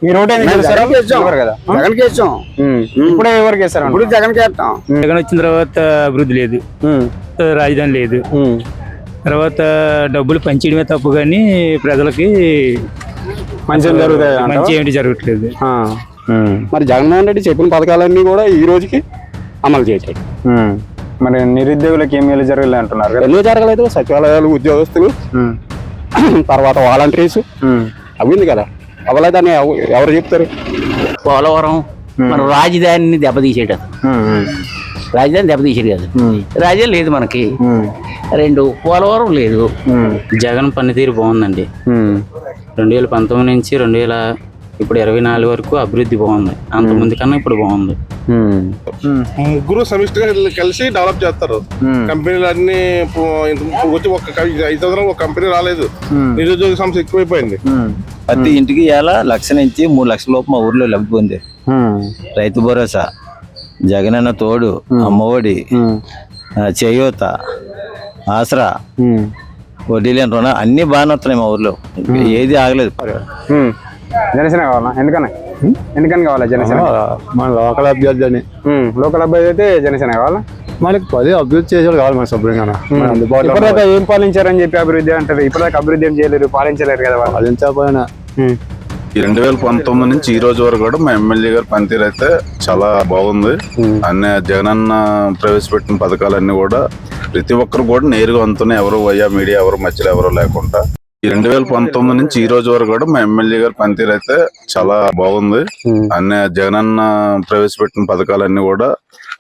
మీరు ఓటు ఎందుకు వేస్తారు? ఎవరు కదా జగన్ కేసాం. ఇప్పుడే ఎవరికి వేస్తారు? ఇప్పుడు జగన్ కేస్తాం. జగన్ వచ్చిన తర్వాత అభివృద్ధి లేదు, రాజధాని లేదు, తర్వాత డబ్బులు పంచేయడమే తప్పు కానీ ప్రజలకి మంచిగా జరుగుతాయి, మంచి ఏంటి జరగట్లేదు. మరి జగన్మోహన్ రెడ్డి చెప్పిన పథకాలన్నీ కూడా ఈ రోజుకి అమలు చేశాడు. మరి నిరుద్యోగులకు ఏం మేలు జరగలేదు అంటున్నారు కదా? ఎన్నో జరగలేదు. సచివాలయాలు, ఉద్యోగస్తులు, తర్వాత వాలంటీర్స్ అవింది కదా, అవలేదని ఎవరు చెప్తారు? పోలవరం మన రాజధానిని దెబ్బతీసేట, రాజధాని దెబ్బతీసేది కదా, రాజధాని లేదు మనకి. రెండు పోలవరం లేదు. జగన్ పనితీరు బాగుందండి. 2019 నుంచి 2024 వరకు అభివృద్ధి బాగుంది. అంత ముందు కన్నా ఇప్పుడు బాగుంది. ముగ్గురు సమిష్టిగా కలిసి డెవలప్ చేస్తారు. కంపెనీలు అన్ని వచ్చి ఒక 5 సంవత్సరం ఒక కంపెనీ రాలేదు. నిరుద్యోగ సమస్య ఎక్కువైపోయింది. ప్రతి ఇంటికి ఇలా 1,00,000 నుంచి 3 లక్షల లోపు మా ఊర్లో లబ్ధి పొంది. రైతు భరోసా, జగనన్న తోడు, అమ్మఒడి, చేయూత, ఆసరా, వడ్డీ లేని రుణం అన్ని బాగానే వస్తున్నాయి మా ఊర్లో. ఏది ఆగలేదు. జనసేన కావాలా? ఎందుకని కావాలా జనసేన? మన లోకల్ అభ్యర్థి అని. లోకల్ అబ్బాయి అయితే జనసేన కావాలా? మనకి 10 అభివృద్ధి చేసేవాళ్ళు కావాలి మన శుభ్రంగా. ఇప్పటిదాకా ఏం పాలించారని చెప్పి అభివృద్ధి అంటారు. ఇప్పటిదాకా అభివృద్ధి ఏం చేయలేరు, పాలించలేరు కదా వాళ్ళు. పాలించకపోయినా ఈ 2019 నుంచి ఈ రోజు వరకు కూడా మా ఎమ్మెల్యే గారి పనితీరు అయితే చాలా బాగుంది. అన్ని జగనన్న ప్రవేశపెట్టిన పథకాలన్నీ కూడా ప్రతి ఒక్కరు కూడా నేరుగా అందుతున్నాయి. ఎవరు వయ్యా మీడియా ఎవరు మధ్యలో ఎవరు లేకుండా. ఈ 2019 నుంచి ఈ రోజు వరకు కూడా మా ఎమ్మెల్యే గారి పనితీరు అయితే చాలా బాగుంది. అన్ని జగనన్న ప్రవేశపెట్టిన పథకాలన్నీ కూడా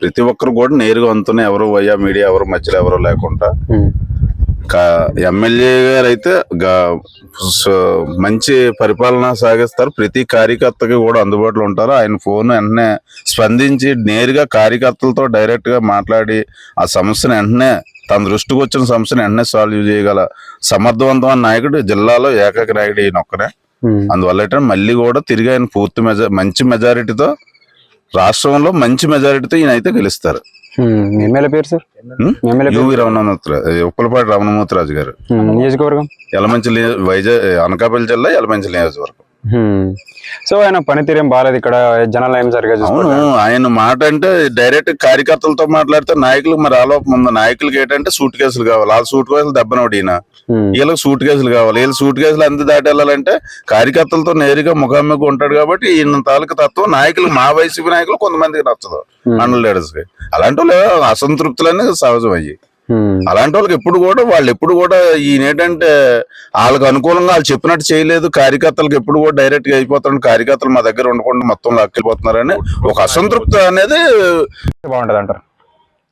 ప్రతి ఒక్కరు కూడా నేరుగా అందుతున్నాయి. ఎవరు వయ్యా మీడియా ఎవరు మధ్యలో ఎవరు లేకుండా. ఎమ్మెల్యే గారు అయితే మంచి పరిపాలన సాగిస్తారు. ప్రతి కార్యకర్తకి కూడా అందుబాటులో ఉంటారు. ఆయన ఫోన్ వెంటనే స్పందించి నేరుగా కార్యకర్తలతో డైరెక్ట్ గా మాట్లాడి ఆ సమస్యను వెంటనే తన దృష్టికి వచ్చిన సమస్యను వెంటనే సాల్వ్ చేయగల సమర్థవంతమైన నాయకుడు జిల్లాలో ఏకైక నాయకుడు ఈయన ఒక్కరే. అందువల్ల మళ్ళీ కూడా తిరిగి ఆయన పూర్తి మంచి మెజారిటీతో రాష్ట్రంలో మంచి మెజారిటీతో ఈయన అయితే గెలుస్తారు. ఎమ్మెల్యే పేరు సార్? ఉప్పలపాటి రమణమూర్తిరాజు గారు. నియోజకవర్గం యలమంచిలి, వైజాగ్, అనకాపల్లి జిల్లా యలమంచిలి నియోజకవర్గం. సో ఆయన పనితీరు ఏం బాగాలేదు ఇక్కడ, జనాలు ఏం సరిగా అవును. ఆయన మాట అంటే డైరెక్ట్ కార్యకర్తలతో మాట్లాడితే నాయకులకు మరి ఆలోపం ఉంది. నాయకులకి ఏంటంటే సూట్ కేసులు కావాలి. వాళ్ళ సూట్ కేసులు దెబ్బనోడు ఈయన. వీళ్ళకి సూట్ కేసులు కావాలి. వీళ్ళు సూట్ కేసులు అంత దాటి వెళ్ళాలంటే కార్యకర్తలతో నేరుగా ముఖాముఖి ఉంటాడు. కాబట్టి ఈయన తాలూకు తత్వం నాయకులు, మా వైసీపీ నాయకులు కొంతమందికి నచ్చదు, మండల లీడర్స్ కి. అలాంటి వాళ్ళు అసంతృప్తులన్నీ సహజం అయ్యి. అలాంటి వాళ్ళకి వాళ్ళు ఎప్పుడు కూడా ఈయన ఏంటంటే వాళ్ళకి అనుకూలంగా వాళ్ళు చెప్పినట్టు చేయలేదు. కార్యకర్తలకు ఎప్పుడు కూడా డైరెక్ట్ గా అయిపోతాడు. కార్యకర్తలు మా దగ్గర ఉండకుండా మొత్తం లాక్కెళ్ళిపోతున్నారని ఒక అసంతృప్తి అనేది బాగుంటది అంటారు.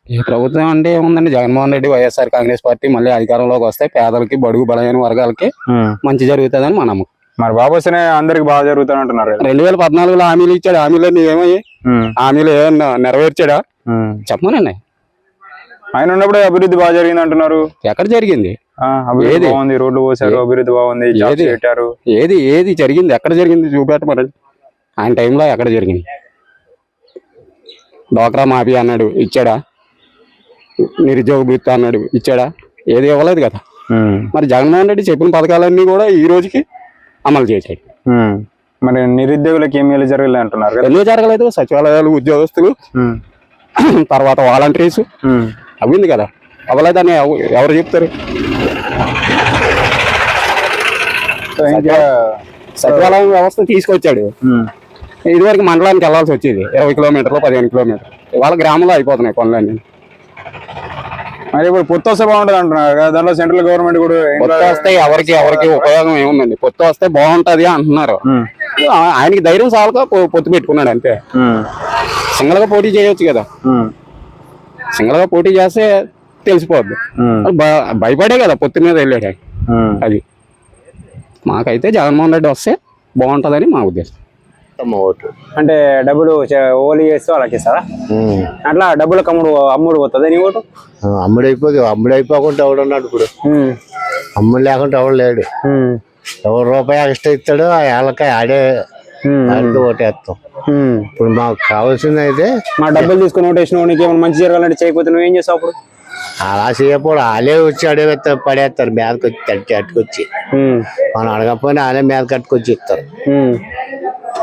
ఈ ప్రభుత్వం అంటే ఏముందండి, జగన్మోహన్ రెడ్డి, వైఎస్ఆర్ కాంగ్రెస్ పార్టీ మళ్ళీ అధికారంలోకి వస్తే పేదలకి, బడుగు బలైన వర్గాలకి మంచి జరుగుతుందని మా నమ్మకం. మరి బాబు వస్తేనే అందరికి బాగా జరుగుతుంది అంటున్నారు. 2014లో హామీలు ఇచ్చాడు. హామీలన్నీ ఏమయ్యాయి? హామీలు ఏమన్నా నెరవేర్చాడా? చెప్పమనండి. ఆయన ఉన్నప్పుడే అభివృద్ధి బాగా జరిగింది అంటున్నారు. ఎక్కడ జరిగింది? అభివృద్ధి బాగుంది, రోడ్లు పోసారు, అభివృద్ధి బాగుంది, పెట్టారు. ఏది జరిగింది? ఎక్కడ జరిగింది చూపెట్టమని. ఆయన టైంలో ఎక్కడ జరిగింది? డ్వాక్రా మాఫీ అన్నాడు, ఇచ్చాడా? నిరుద్యోగ భృతి అన్నాడు, ఇచ్చాడా? ఏది ఇవ్వలేదు కదా. మరి జగన్మోహన్ రెడ్డి చెప్పిన పథకాలన్నీ కూడా ఈ రోజుకి అమలు చేశాడు. మరి నిరుద్యోగులకు ఏం మేలు జరగలేదు అంటున్నారు. ఎన్నో జరగలేదు. సచివాలయాలు, ఉద్యోగస్తులు, తర్వాత వాలంటీర్స్ అవింది కదా, అవలేదని ఎవరు చెప్తారు? సచివాలయం వ్యవస్థ తీసుకొచ్చాడు. ఇదివరకు మండలానికి వెళ్లాల్సి వచ్చేది 20 కిలోమీటర్లు, 15 కిలోమీటర్లు. ఇవాళ గ్రామంలో అయిపోతున్నాయి పనులన్నీ. మరి ఇప్పుడు పొత్తు వస్తే బాగుంటది అంటున్నారు కదా. దాంట్లో సెంట్రల్ గవర్నమెంట్ కూడా పొత్తు వస్తే ఎవరికి ఉపయోగం ఏముందండి? పొత్తు వస్తే బాగుంటది అంటున్నారు. ఆయనకి ధైర్యం చాలక పొత్తు పెట్టుకున్నాడు అంతే. సింగల్ గా పోటీ చేయొచ్చు కదా. సింగల్ గా పోటీ చేస్తే తెలిసిపోద్ది. భయపడే కదా పొత్తు మీద వెళ్ళాడు. అది మాకైతే జగన్మోహన్ రెడ్డి వస్తే బాగుంటదని మా ఉద్దేశం. అంటే డబ్బులు ఓలీ చేస్తూ వాళ్ళకి ఇస్తారా? అట్లా డబ్బులకు అమ్ముడు పోతుంది నీ ఓటు? అమ్ముడు అయిపోకుండా ఎవడున్నాడు ఇప్పుడు? అమ్ముడు లేకుండా ఎవడు లేడు. ఎవరు రూపాయి ఎక్స్ట్రా ఇస్తాడు వాళ్ళకి ఆడే ఓటేస్తాం. ఇప్పుడు మాకు కావాల్సింది అయితే మా డబ్బులు తీసుకుని ఓటేసిన నీకు ఏమైనా మంచి జరగాలంటే చేయకపోతే నువ్వేం చేస్తావు అప్పుడు? అలా చేయకపోవడం వాళ్ళే వచ్చి అడగేస్తారు, పడేస్తారు మీదకి వచ్చి అట్టుకొచ్చి. మనం అడగకపోయినా వాళ్ళే మీద కట్టుకొచ్చి ఇస్తారు.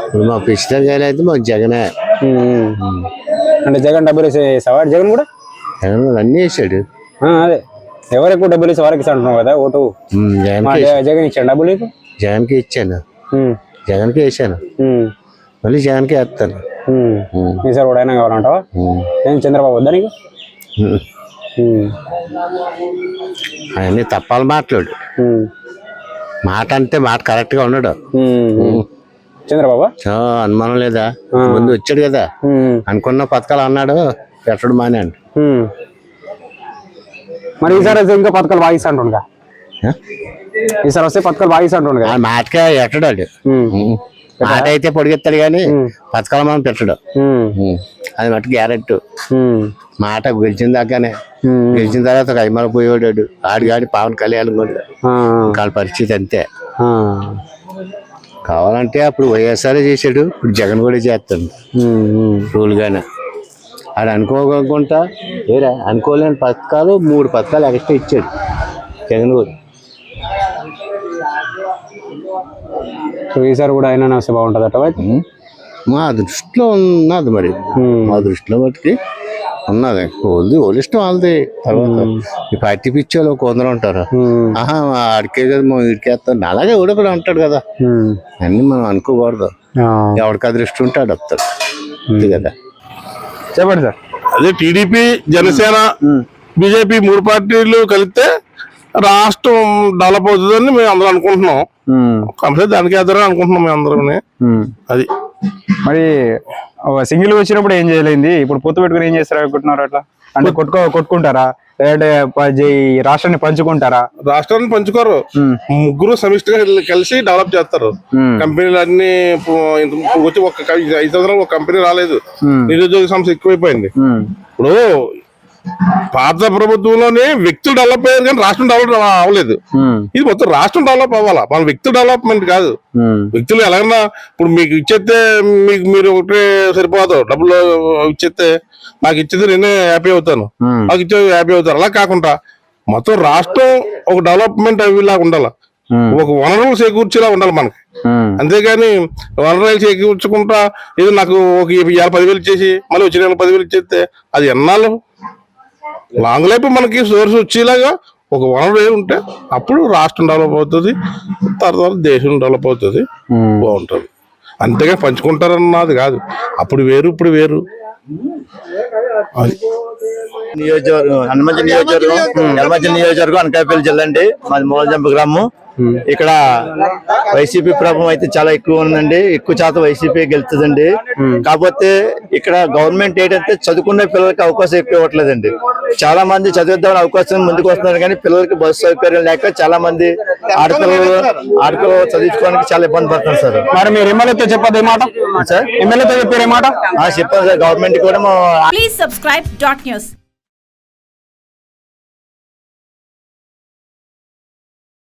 ఇప్పుడు మా పిచ్చితం గారు అయితే మాకు జగనే. అంటే జగన్ డబ్బులు వేసేసావా జగన్ కూడా? జగన్ కూడా అన్నీ వేసాడు. అదే ఎవరు ఎక్కువ డబ్బులు వేసి వారికి అంటున్నావు కదా ఓటు. జగన్ ఇచ్చాడు డబ్బులు నీకు? జగన్కి ఇచ్చాను, జగన్కి వేసాను, మళ్ళీ జగన్కి వేస్తాను. ఈసారి కూడా అయినా కావాలంటావా? ఏం చంద్రబాబు వద్దా నీకు? అవన్నీ తప్పాలి మాట్లాడు. మాట అంటే మాట కరెక్ట్ గా ఉన్నాడు చంద్రబాబు. అనుమానం లేదా? ముందు వచ్చాడు కదా, అనుకున్న పథకాలు అన్నాడు, పెట్టడు మానేండి. మరి ఈసారి అయితే ఇంకా పథకాలు బాగిస్తా అంటుండగా, ఈసారి వస్తే పథకాలు బాగిస్తా అంటుండగా. మాటగా ఎట్టడాడు, మాట అయితే పొడిగెత్తాడు కానీ పథకాలు మనం పెట్టడు. అది మటు గ్యారెంటీ. మాట గెలిచిన దాకానే, గెలిచిన తర్వాత కైమల పోయేవాడు ఆడిగాడి పవన్ కళ్యాణ్ కూడా వాళ్ళ పరిస్థితి అంతే. కావాలంటే అప్పుడు వైఎస్ఆర్ చేశాడు, ఇప్పుడు జగన్ కూడా చేస్తాడు రూల్ గానే. ఆడు అనుకోకుండా ఏరా అనుకోలేని పథకాలు 3 పథకాలు ఎక్స్ట్రా ఇచ్చాడు జగన్ కూడా. ఈసారి కూడా అయినా వస్తే బాగుంటుంది అట్ట. మా దృష్టిలో ఉన్నది, మరి మా దృష్టిలో బట్టి ఉన్నది. వాళ్ళ ఇష్టం వాళ్ళది. తర్వాత ఈ పార్టీ పిచ్చోళ్ళు కొందరు ఉంటారు, ఆడికే కదా మనం ఇడికేస్తాం, అలాగే కూడా కూడా అంటాడు కదా. అన్ని మనం అనుకోకూడదు, ఎవరికి అదృష్టం ఉంటే ఆడు వస్తాడు కదా. చెప్పండి సార్. అదే టీడీపీ, జనసేన, బీజేపీ 3 పార్టీలు కలిస్తే రాష్ట్రం డెవలప్ అవుతుందని మేము అందరం అనుకుంటున్నాం. కంపల్సరీ దానికి ఎదురు అనుకుంటున్నాం మేము అందరం. అది మరి సింగిల్ వచ్చినప్పుడు ఏం చేయలేదు, ఇప్పుడు పొత్తు పెట్టుకుని ఏం చేస్తారు అనుకుంటున్నారు? అట్లా అంటే కొట్టుకుంటారా, లేదంటే రాష్ట్రాన్ని పంచుకుంటారా? రాష్ట్రాన్ని పంచుకోరు, ముగ్గురు సమిష్టిగా కలిసి డెవలప్ చేస్తారు. కంపెనీలు అన్ని వచ్చి ఒక 5 సంవత్సరాలు ఒక కంపెనీ రాలేదు, నిరుద్యోగ సమస్య ఎక్కువైపోయింది. ఇప్పుడు పాత ప్రభుత్వంలోనే వ్యక్తులు డెవలప్ అయ్యారు కానీ రాష్ట్రం డెవలప్ అవ్వలేదు. ఇది మొత్తం రాష్ట్రం డెవలప్ అవ్వాలా, మన వ్యక్తులు డెవలప్మెంట్ కాదు. వ్యక్తులు ఎలాగైనా ఇప్పుడు మీకు ఇచ్చేస్తే మీరు ఒకటే సరిపోదు, డబ్బులు ఇచ్చేస్తే నాకు ఇచ్చేది నేనే హ్యాపీ అవుతాను, నాకు ఇచ్చేది హ్యాపీ అవుతాను. అలా కాకుండా మొత్తం రాష్ట్రం ఒక డెవలప్మెంట్ అవిలాగా ఉండాలి, ఒక వనరులు చేకూర్చేలా ఉండాలి మనకి. అంతేగాని వనరులు చేకూర్చుకుంటా ఇది నాకు ఒక 10,000 ఇచ్చేసి మళ్ళీ వచ్చి 10,000 ఇచ్చేస్తే అది ఎన్నాళ్ళు లాంగ్ లైఫ్ మనకి సోర్స్ వచ్చేలాగా ఒక వనరు ఉంటే అప్పుడు రాష్ట్రం డెవలప్ అవుతుంది, తర్వాత దేశం డెవలప్ అవుతుంది, బాగుంటుంది. అంతేగా పంచుకుంటారన్నది కాదు. అప్పుడు వేరు ఇప్పుడు వేరు. నియోజకవర్గం యలమంచిలి నియోజకవర్గం అనకాపల్లి జిల్లా అండి. మాది మూలజంప గ్రామం. ఇక్కడ వైసీపీ ప్రభావం అయితే చాలా ఎక్కువ ఉందండి, ఎక్కువ శాతం వైసీపీ గెలుతుందండి. కాకపోతే ఇక్కడ గవర్నమెంట్ ఏంటంటే చదువుకునే పిల్లలకి అవకాశం ఎక్కువ ఇవ్వట్లేదండి. చాలా మంది చదివిద్దామని అవకాశం ముందుకు వస్తున్నారు కానీ పిల్లలకి బస్సు సౌకర్యం లేక చాలా మంది ఆడపిల్లలు చదివించుకోవడానికి చాలా ఇబ్బంది పడుతున్నారు సార్. మరి మీరు ఎమ్మెల్యేతో చెప్పదు ఏమాట సార్? ఎమ్మెల్యేతో చెప్పారు ఏమాట? చెప్పాను సార్, గవర్నమెంట్ కూడా. Please subscribe .news.